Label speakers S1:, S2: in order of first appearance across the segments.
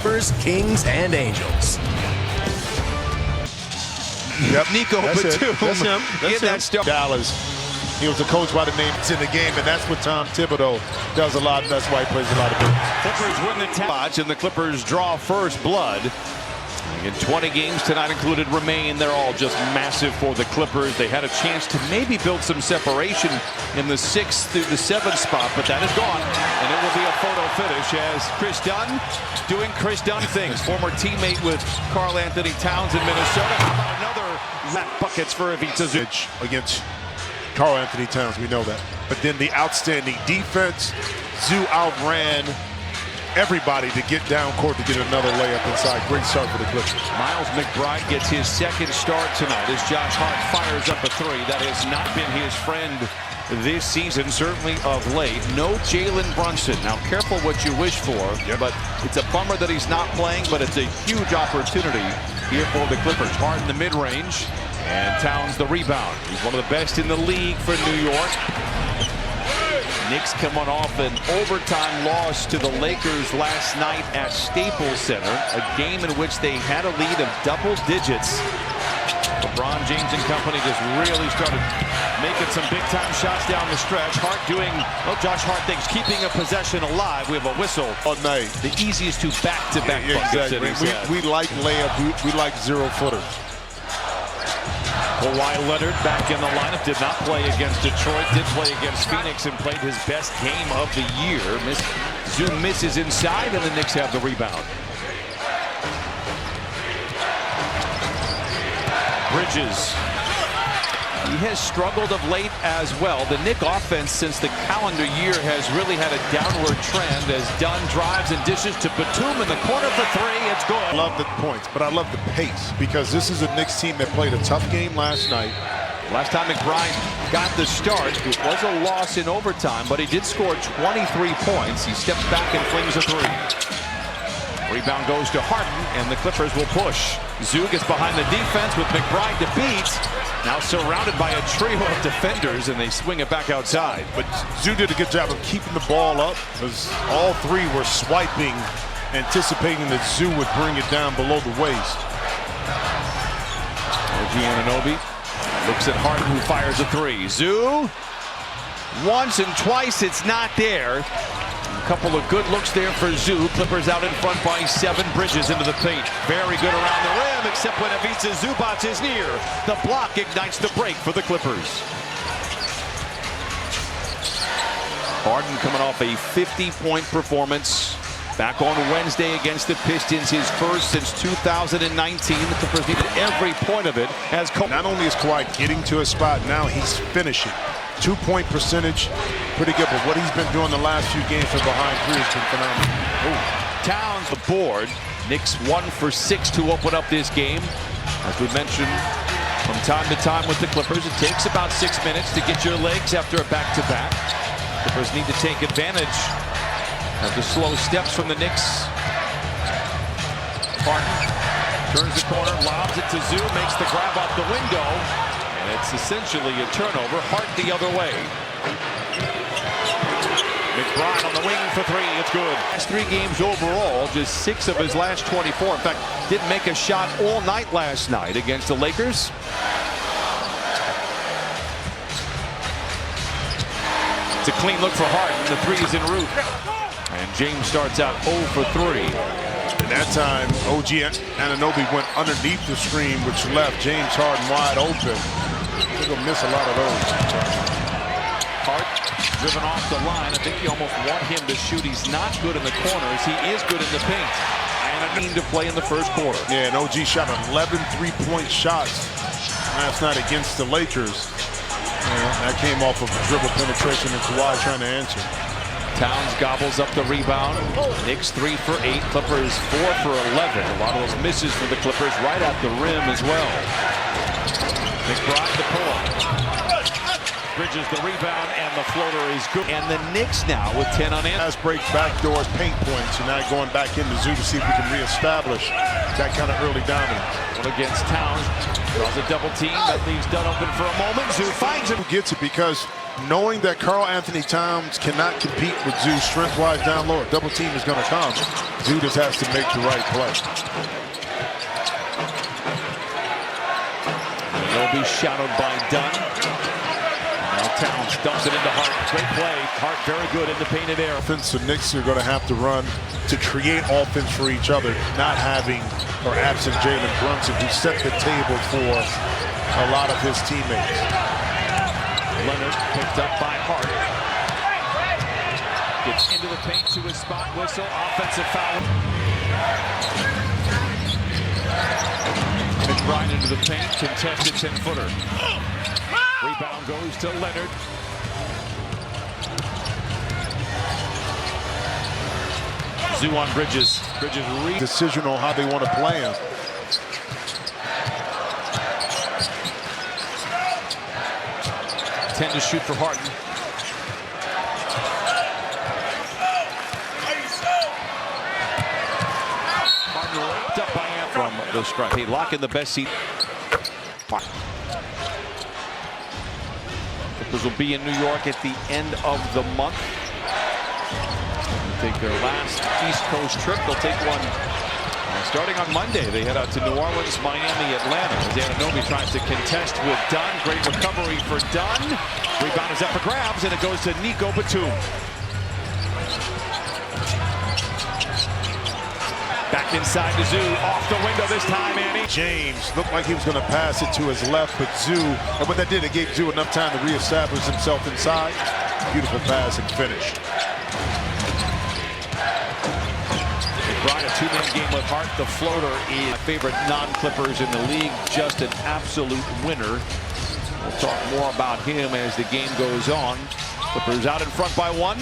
S1: Clippers, Kings, and Angels.
S2: Yep. Nico
S3: That's
S2: Batum.
S3: That's him. That's
S2: That stuff.
S3: Dallas. He was a coach by the name in the game, and that's what Tom Thibodeau does a lot. That's why he plays a lot of games.
S2: Clippers win the match, and the Clippers draw first blood. In 20 games tonight included remain. They're all just massive for the Clippers. They had a chance to maybe build some separation in the 6th through the 7th spot, but that is gone. And it will be a photo finish as Chris Dunn doing Chris Dunn things. Former teammate with Karl Anthony Towns in Minnesota. How about another buckets for Ivica Zu
S3: against Karl Anthony Towns, we know that. But then the outstanding defense, Zu outran everybody to get down court to get another layup inside. Great start for the Clippers.
S2: Miles McBride gets his 2nd start tonight as Josh Hart fires up a 3. That has not been his friend this season, certainly of late. No Jalen Brunson. Now, careful what you wish for, but it's a bummer that he's not playing, but it's a huge opportunity here for the Clippers. Hart in the mid-range, and Towns the rebound. He's one of the best in the league for New York. Knicks coming off an overtime loss to the Lakers last night at Staples Center, a game in which they had a lead of double digits. LeBron James and company just really started making some big-time shots down the stretch. Hart doing, Josh Hart thinks, keeping a possession alive. We have a whistle.
S3: All night.
S2: The easiest two back-to-back buckets.
S3: Exactly. We like layup. We like zero-footers.
S2: Kawhi Leonard back in the lineup. Did not play against Detroit. Did play against Phoenix and played his best game of the year. Zu misses inside, and the Knicks have the rebound. Bridges. He has struggled of late as well. The Knick offense since the calendar year has really had a downward trend as Dunn drives and dishes to Batum in the corner for 3. It's good.
S3: I love the points, but I love the pace because this is a Knicks team that played a tough game last night.
S2: Last time McBride got the start, it was a loss in overtime, but he did score 23 points. He steps back and flings a 3. Rebound goes to Harden, and the Clippers will push. Zu gets behind the defense with McBride to beat. Now surrounded by a trio of defenders, and they swing it back outside.
S3: But Zu did a good job of keeping the ball up because all 3 were swiping, anticipating that Zu would bring it down below the waist.
S2: OG Anunoby looks at Harden, who fires a 3. Zu, once and twice, it's not there. A couple of good looks there for Zu. Clippers out in front by 7. Bridges into the paint. Very good around the rim, except when Ivica Zubac is near. The block ignites the break for the Clippers. Harden coming off a 50-point performance back on Wednesday against the Pistons, his first since 2019. The Clippers needed every point of it as
S3: not only is Kawhi getting to a spot, now he's finishing. 2-point percentage, pretty good, but what he's been doing the last few games from behind 3 has been phenomenal.
S2: Ooh. Towns the board. Knicks 1 for 6 to open up this game. As we mentioned from time to time with the Clippers, it takes about 6 minutes to get your legs after a back-to-back. Clippers need to take advantage of the slow steps from the Knicks. Harden turns the corner, lobs it to Zu, makes the grab off the window. And it's essentially a turnover. Hart the other way. McBride on the wing for 3. It's good. Last 3 games overall, just 6 of his last 24. In fact, didn't make a shot all night last night against the Lakers. It's a clean look for Harden. The 3 is en route. And James starts out 0 for 3.
S3: And that time, OG Anunoby went underneath the screen, which left James Harden wide open. They're going to miss a lot of those.
S2: Hart driven off the line. I think you almost want him to shoot. He's not good in the corners. He is good in the paint. And I mean to play in the first quarter.
S3: Yeah, and OG shot 11 3-point shots last night against the Lakers. That came off of dribble penetration and Kawhi trying to answer.
S2: Towns gobbles up the rebound. Knicks 3 for 8. Clippers 4 for 11. A lot of those misses for the Clippers right at the rim as well. McBride the pull-up. Bridges the rebound, and the floater is good. And the Knicks now with 10 on in.
S3: Fast break, backdoor, paint points. And now going back into Zoo to see if we can reestablish that kind of early dominance.
S2: One against Towns. Draws a double team. That leaves Dunn open for a moment. Zoo finds him.
S3: Who gets it because knowing that Karl Anthony Towns cannot compete with Zoo strength-wise down low, a double team is going to come. Zoo just has to make the right play.
S2: They'll be shadowed by Dunn. Now Towns dumps it into Hart. Great play. Hart very good in the painted area.
S3: Offense, the Knicks are going to have to run to create offense for each other, not having or absent Jalen Brunson, who set the table for a lot of his teammates.
S2: Leonard picked up by Hart. Gets into the paint to his spot whistle. Offensive foul. McBride into the paint. Contested 10-footer. Rebound goes to Leonard. Zoo on Bridges. Bridges
S3: Decision on how they want to play him.
S2: To shoot for Harden. Harden locked up by Ant from the strike. He lock in the best seat. Clippers will be in New York at the end of the month. They'll take their last East Coast trip. They'll take one starting on Monday. They head out to New Orleans, Miami, Atlanta. As Anunoby tries to contest with Dunn. Great recovery for Dunn. Rebound is up for grabs, and it goes to Nico Batum. Back inside to Zoo. Off the window this time, Annie.
S3: James looked like he was going to pass it to his left, but Zoo, and what that did, it gave Zoo enough time to reestablish himself inside. Beautiful pass and finish.
S2: McBride, a two-man game with Hart. The floater is my favorite non-Clippers in the league. Just an absolute winner. We'll talk more about him as the game goes on. Clippers out in front by one.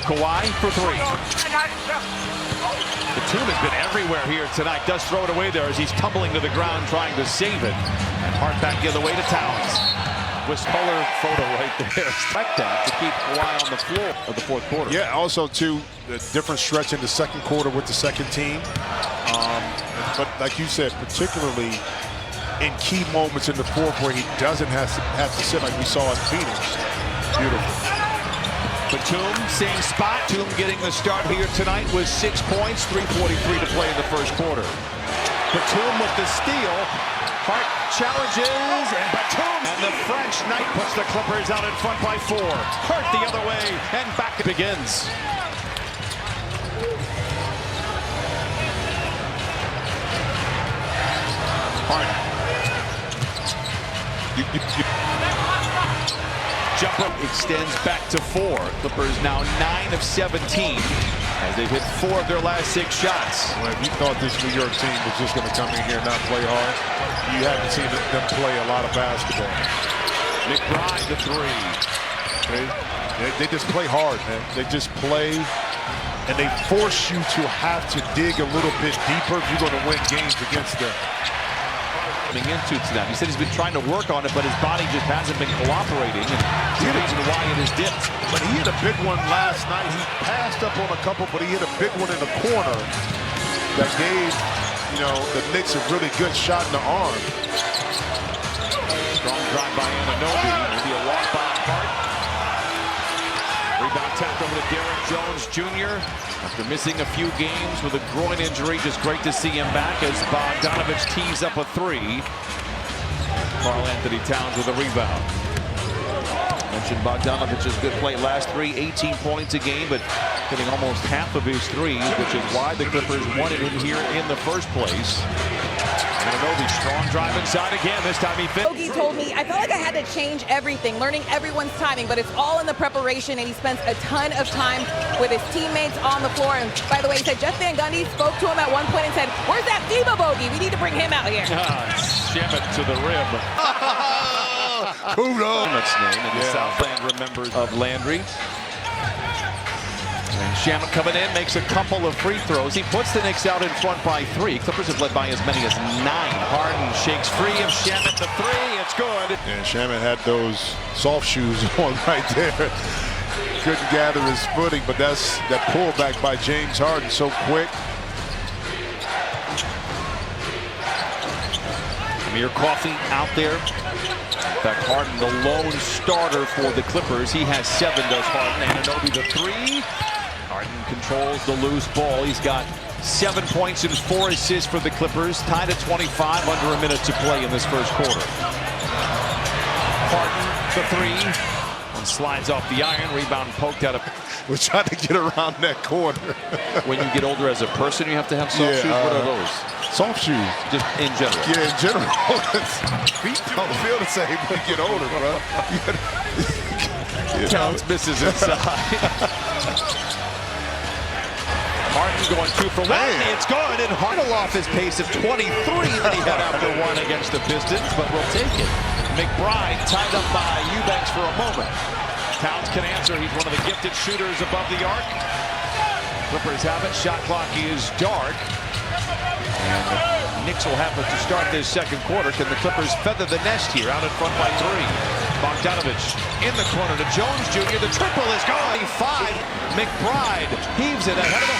S2: Kawhi for three. Batum has been everywhere here tonight. Does throw it away there as he's tumbling to the ground trying to save it. And Hart back the other way to Towns. With color photo right there. Expect that to keep Kawhi on the floor of the fourth quarter.
S3: Yeah, also too, a different stretch in the second quarter with the second team. But like you said, particularly in key moments in the fourth where he doesn't have to sit like we saw in Phoenix. Beautiful.
S2: Batum, same spot. Batum getting the start here tonight with 6 points, 3:43 to play in the first quarter. Batum with the steal. Hart challenges, and Batum. And the French Knight puts the Clippers out in front by 4. Hart the other way, and back it begins. Hart. Jumper extends back to 4. Clippers now 9 of 17 as they've hit 4 of their last 6 shots.
S3: Well, if you thought this New York team was just going to come in here and not play hard, you haven't seen them play a lot of basketball.
S2: McBride the 3.
S3: They just play hard, man. They just play, and they force you to have to dig a little bit deeper if you're going to win games against them.
S2: Into tonight. He said he's been trying to work on it, but his body just hasn't been cooperating. And the reason why it is dipped.
S3: But he hit a big one last night. He passed up on a couple, but he hit a big one in the corner that gave, the Knicks a really good shot in the arm.
S2: Strong drive by Anunoby. Maybe a walk by Hart. Rebound tapped over to Derrick Jones Jr. After missing a few games with a groin injury, just great to see him back as Bogdanovich tees up a 3. Karl Anthony Towns with a rebound. Mentioned Bogdanovich's good play last 3, 18 points a game, but hitting almost half of his threes, which is why the Clippers wanted him here in the first place. Anunoby, strong drive inside again. This time he fit.
S4: Bogey told me, I felt like I had to change everything, learning everyone's timing, but it's all in the preparation, and he spends a ton of time with his teammates on the floor. And by the way, he said Jeff Van Gundy spoke to him at one point and said, "Where's that FIBA Bogey? We need to bring him out here."
S2: Shim it to the rim.
S3: Kudos.
S2: That's name, and the Southland remembers of Landry. And Shamet coming in, makes a couple of free throws. He puts the Knicks out in front by 3. Clippers have led by as many as 9. Harden shakes free of Shamet, the 3. It's good.
S3: And Shamet had those soft shoes on right there. Couldn't gather his footing, but that's that pullback by James Harden so quick.
S2: Amir Coffey out there. In fact, Harden, the lone starter for the Clippers. He has 7, does Harden. Anunoby, the 3. Harden controls the loose ball. He's got 7 points and 4 assists for the Clippers. Tied at 25, under a minute to play in this first quarter. Harden, the 3. And slides off the iron. Rebound poked out of...
S3: We're trying to get around that corner.
S2: When you get older as a person, you have to have soft shoes. What are those?
S3: Soft shoes.
S2: Just in general.
S3: Yeah, in general. Feet don't feel the same when you get older, bro.
S2: Towns misses inside. Harden going 2 for 1. It's good, and Harden off his pace of 23 that he had after 1 against the Pistons, but we'll take it. McBride tied up by Eubanks for a moment. Towns can answer. He's one of the gifted shooters above the arc. Clippers have it. Shot clock is dark. And the Knicks will have it to start this second quarter. Can the Clippers feather the nest here? Out in front by 3. Bogdanovich in the corner to Jones Jr. The triple is going. 5. McBride heaves it ahead of the